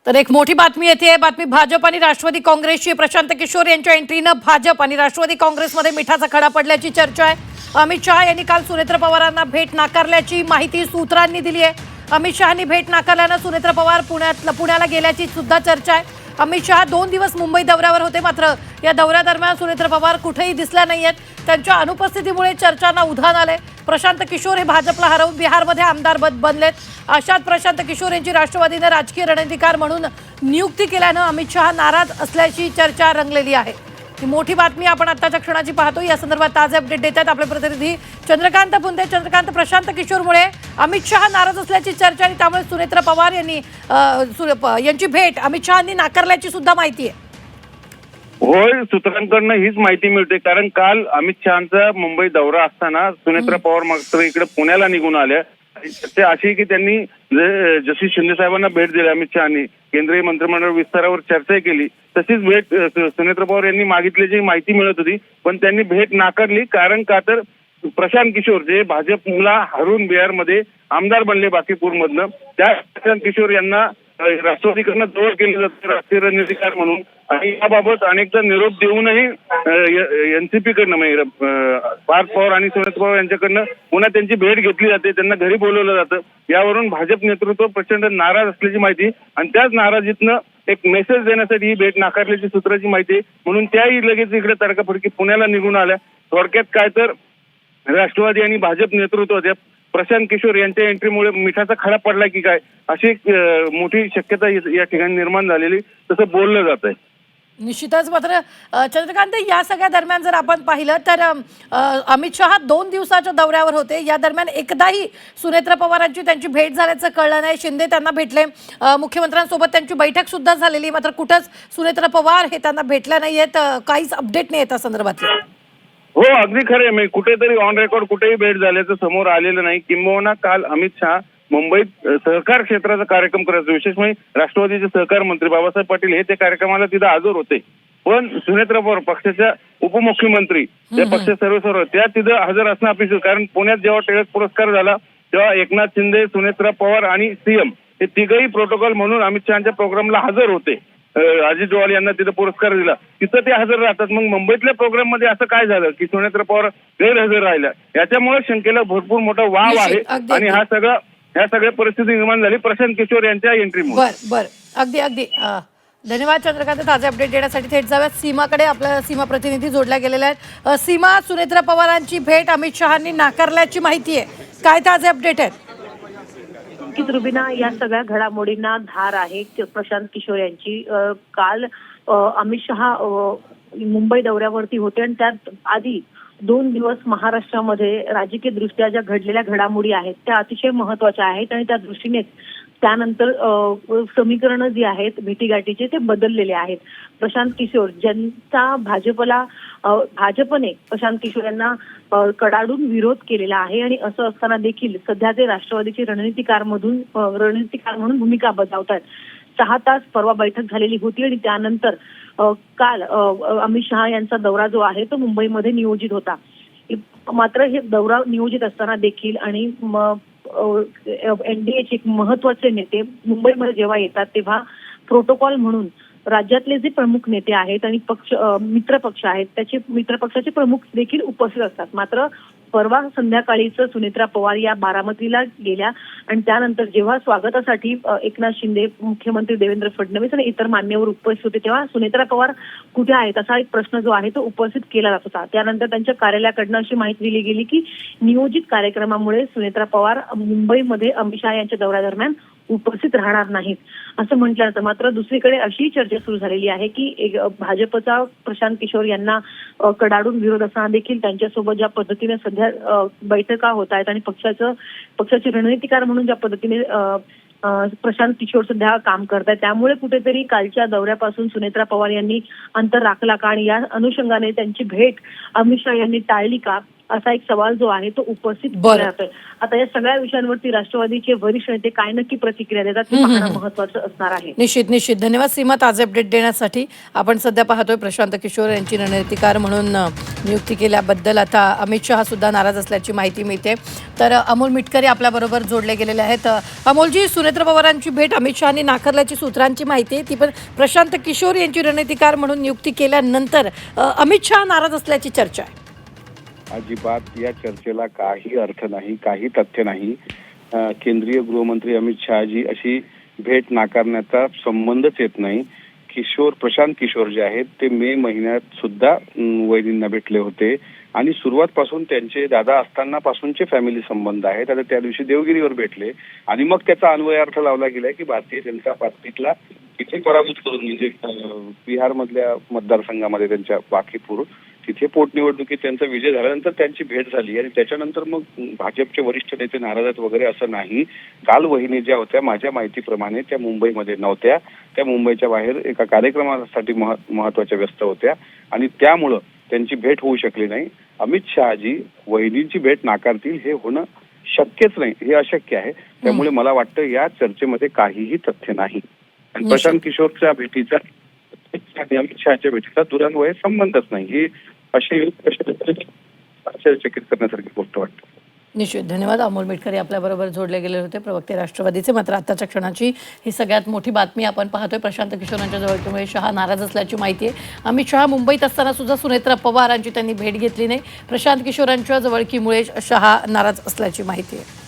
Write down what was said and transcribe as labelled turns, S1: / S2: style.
S1: तर एक मोठी बातमी येते, बातमी भाजप आणि राष्ट्रवादी काँग्रेसची। प्रशांत किशोर यांच्या एंट्रीनं भाजप आणि राष्ट्रवादी काँग्रेसमध्ये मिठाचा खडा पडल्याची चर्चा आहे। अमित शहा यांनी काल सुनेत्र पवारांना भेट नाकारल्याची माहिती सूत्रांनी दिली आहे। अमित शहांनी भेट नाकारल्यानं सुनेत्र पवार पुण्याला गेल्याची सुद्धा चर्चा आहे। अमित शहा 2 दिवस मुंबई दौऱ्यावर होते, मात्र या दौऱ्यादरम्यान सुनेत्र पवार कुठेही दिसल्या नाहीयेत। त्यांच्या अनुपस्थितीमुळे चर्चांना उधाण आले। प्रशांत किशोर हे भाजपला हरवून बिहारमध्ये आमदार बनलेत। अशात प्रशांत किशोर यांची राष्ट्रवादीने राजकीय रणनीतिकार म्हणून नियुक्ती केल्यानं अमित शहा नाराज असल्याची चर्चा रंगलेली आहे। ही मोठी बातमी आपण आत्ताच्या क्षणाची पाहतो। या संदर्भात ताजे अपडेट देतात आपले प्रतिनिधी चंद्रकांत पुंदे। चंद्रकांत, प्रशांत किशोरमुळे अमित शहा नाराज असल्याची चर्चा आणि त्यामुळे सुनेत्र पवार यांची भेट अमित शहांनी नाकारल्याची सुद्धा माहिती आहे।
S2: होय, सूत्रांकडून हीच माहिती मिळते, कारण काल अमित शहांचा मुंबई दौरा असताना सुनेत्र पवार मात्र इकडे पुण्याला निघून आल्या। ते अशी की त्यांनी जशी शिंदे साहेबांना भेट दिली अमित शहांनी, केंद्रीय मंत्रिमंडळ विस्तारावर चर्चा केली, तशीच भेट सुनेत्र पवार यांनी मागितल्याची माहिती मिळत होती। पण त्यांनी भेट नाकारली, कारण का तर प्रशांत किशोर जे भाजपला हरून बिहारमध्ये आमदार बनले बाकीपूरमधनं, त्या प्रशांत किशोर यांना राष्ट्रवादीकडनं जवळ केले जाते राष्ट्रीय रणनीतिकार म्हणून। आणि याबाबत अनेकदा निरोप देऊनही एनसीपीकडनं म्हणजे पार्थ पवार आणि सुनेत्र पवार यांच्याकडनं पुन्हा त्यांची भेट घेतली जाते, त्यांना घरी बोलवलं जातं। यावरून भाजप नेतृत्व प्रचंड नाराज असल्याची माहिती आणि त्याच नाराजीतनं एक मेसेज देण्यासाठी ही भेट नाकारल्याची सूत्राची माहिती, म्हणून त्याही लगेच इकडे तडकाफडकी पुण्याला निघून आल्या। थोडक्यात काय तर राष्ट्रवादी आणि भाजप नेतृत्व त्या प्रशांत किशोर यांच्या एंट्रीमुळे मिठाचा खडा पडला की काय, अशी मोठी शक्यता या ठिकाणी निर्माण झालेली तसं बोललं जात आहे।
S1: निश्चितच। मात्र चंद्रकांत, या सगळ्या दरम्यान जर आपण पाहिलं तर अमित शहा 2 दिवसाच्या दौऱ्यावर होते। या दरम्यान एकदाही सुनेत्र पवारांची त्यांची भेट झाल्याचं कळलं नाही। शिंदे त्यांना भेटले, मुख्यमंत्र्यांसोबत त्यांची बैठक सुद्धा झालेली, मात्र कुठंच सुनेत्र पवार हे त्यांना भेटल्या नाहीयेत। काहीच अपडेट नाही त्या संदर्भातले।
S2: हो, अगदी खरं आहे। कुठेतरी ऑन रेकॉर्ड कुठेही भेट झाल्याचं समोर आलेलं नाही। किंबहुना काल अमित शहा मुंबईत सहकार क्षेत्राचा कार्यक्रम करायचा, विशेष म्हणजे राष्ट्रवादीचे सहकार मंत्री बाबासाहेब पाटील हे त्या कार्यक्रमाला तिथे हजर होते। पण सुनेत्र पवार पक्षाच्या उपमुख्यमंत्री, त्या पक्ष सर्व त्या तिथे हजर असणं अपेक्षित होतं, कारण पुण्यात जेव्हा टिळक पुरस्कार झाला तेव्हा एकनाथ शिंदे, सुनेत्र पवार आणि सीएम हे तिघही प्रोटोकॉल म्हणून अमित शहाच्या प्रोग्रामला हजर होते। अजित डोवाल यांना तिथे पुरस्कार दिला, तिथं ते हजर राहतात। मग मुंबईतल्या प्रोग्राम मध्ये असं काय झालं की सुनेत्र पवार गैरहजर राहिल्या, याच्यामुळे शंकेला भरपूर मोठा वाव आहे। आणि ह्या सगळ्या परिस्थिती निर्माण झाली प्रशांत किशोर यांच्या एंट्रीमुळे।
S1: बर, अगदी धन्यवाद चंद्रकांत। ताजे अपडेट देण्यासाठी थेट जाऊयात सीमाकडे। आपल्या सीमा प्रतिनिधी जोडल्या गेलेल्या आहेत। सीमा, सुनेत्र पवारांची भेट अमित शहांनी नाकारल्याची माहिती आहे, काय ताजे अपडेट आहेत?
S3: रुबीना, या सगळ्या घडामोडींना धार आहे प्रशांत किशोर यांची। काल अमित शहा मुंबई दौऱ्यावरती होते आणि त्यात आधी 2 दिवस महाराष्ट्रामध्ये राजकीय दृष्ट्या ज्या घडलेल्या घडामोडी आहेत त्या अतिशय महत्वाच्या आहेत आणि त्या दृष्टीने त्यानंतर समीकरणं जी आहेत भेटीगाठीचे ते बदललेले आहेत। प्रशांत किशोर ज्यांचा भाजपने प्रशांत किशोर यांना कडाडून विरोध केलेला आहे आणि असं असताना देखील सध्या ते राष्ट्रवादीचे रणनीतिकार म्हणून भूमिका बजावतात। 6 तास परवा बैठक झालेली होती आणि त्यानंतर काल अमित शहा यांचा दौरा जो आहे तो मुंबईमध्ये नियोजित होता। मात्र हे दौरा नियोजित असताना देखील आणि एनडीएचे एक महत्वाचे नेते मुंबईमध्ये जेव्हा येतात तेव्हा प्रोटोकॉल म्हणून राज्यातले जे प्रमुख नेते आहेत आणि मित्रपक्ष आहेत त्याचे मित्रपक्षाचे प्रमुख देखील उपस्थित असतात। मात्र परवा संध्याकाळीच सुनेत्रा पवार या बारामतीला गेल्या आणि त्यानंतर जेव्हा स्वागतासाठी एकनाथ शिंदे, मुख्यमंत्री देवेंद्र फडणवीस आणि इतर मान्यवर उपस्थित होते तेव्हा सुनेत्रा पवार कुठे आहेत असा एक प्रश्न जो आहे तो उपस्थित केला जात होता। त्यानंतर त्यांच्या कार्यालयाकडनं अशी माहिती दिली गेली की नियोजित कार्यक्रमामुळे सुनेत्रा पवार मुंबईमध्ये अमित शहा यांच्या दौऱ्यादरम्यान उपस्थित राहणार नाहीत असं म्हटलं जातं। मात्र दुसरीकडे अशी चर्चा सुरू झालेली आहे की भाजपचा प्रशांत किशोर यांना कडाडून विरोध असताना देखील त्यांच्यासोबत ज्या पद्धतीने सध्या बैठका होत आहेत आणि पक्षाचे रणनीतिकार म्हणून ज्या पद्धतीने प्रशांत किशोर सध्या काम करतायत, त्यामुळे कुठेतरी कालच्या दौऱ्यापासून सुनेत्रा पवार यांनी अंतर राखला का आणि या अनुषंगाने त्यांची भेट अमित शहा यांनी टाळली का, असा एक सवाल जो आहे तो उपस्थित
S1: बरं.
S3: केला जातोय. आता या सगळ्या विषयांवरती राष्ट्रवादीचे वरिष्ठ नेते काय नक्की प्रतिक्रिया देतात हे पाहणं महत्वाचं असणार आहे.
S1: निश्चित धन्यवाद सीमा ताजे अपडेट देण्यासाठी. आपण सध्या पाहतोय प्रशांत किशोर यांची रणनीतिकार म्हणून नियुक्ती केल्याबद्दल आता अमित शहा सुद्धा नाराज असल्याची माहिती मिळते. तर अमोल मिटकरी आपल्याबरोबर जोडले गेलेले आहेत. अमोलजी, सुनेत्र पवारांची भेट अमित शहानी नाकारल्याची सूत्रांची माहिती आहे, ती पण प्रशांत किशोर यांची रणनीतिकार म्हणून नियुक्ती केल्यानंतर अमित शहा नाराज असल्याची चर्चा आहे.
S4: अजिबात या चर्चेला काही अर्थ नाही, काही तथ्य नाही. केंद्रीय गृहमंत्री अमित शहाजी अशी भेट नाकारण्याचा संबंधच येत नाही. प्रशांत किशोर जे आहेत ते मे महिन्यात सुद्धा वहिनींना भेटले होते आणि सुरुवातपासून त्यांचे दादा असताना पासूनचे फॅमिली संबंध आहेत. आता त्या दिवशी देवगिरीवर भेटले आणि मग त्याचा अन्वयार्थ लावला गेलाय की भारतीय जनता पार्टीला तिथे पराभूत करून, म्हणजे बिहार मधल्या मतदारसंघामध्ये त्यांच्या बाकीपूर तिथे पोटनिवडणुकीत त्यांचा विजय झाल्यानंतर त्यांची भेट झाली आणि त्याच्यानंतर मग भाजपचे वरिष्ठ नेते नाराज आहेत वगैरे असं नाही. काल वहिनी ज्या होत्या माझ्या माहितीप्रमाणे त्या मुंबईमध्ये नव्हत्या, त्या मुंबईच्या बाहेर एका कार्यक्रमासाठी महत्वाच्या व्यस्त होत्या आणि त्यामुळं त्यांची भेट होऊ शकली नाही. अमित शहाजी वहिनींची भेट नाकारतील हे होणं शक्यच नाही, हे अशक्य आहे. त्यामुळे मला वाटतं या चर्चेमध्ये काहीही तथ्य नाही. आणि प्रशांत किशोरच्या भेटीचा आणि अमित शहाच्या भेटीचा दुरान्वये संबंधच नाही. ही अशी आश्चर्यचकित करण्यासारखी गोष्ट वाटते.
S1: निश्चित धन्यवाद. अमोल मिटकरी आपल्याबरोबर जोडले गेले होते, प्रवक्ते राष्ट्रवादीचे. मात्र आताच्या क्षणाची ही सगळ्यात मोठी बातमी आपण पाहतोय. प्रशांत किशोरांच्या जवळकीमुळे शहा नाराज असल्याची माहिती आहे. अमित शहा मुंबईत असताना सुद्धा सुनेत्रा पवारांची त्यांनी भेट घेतली नाही. प्रशांत किशोरांच्या जवळकीमुळे शहा नाराज असल्याची माहिती आहे.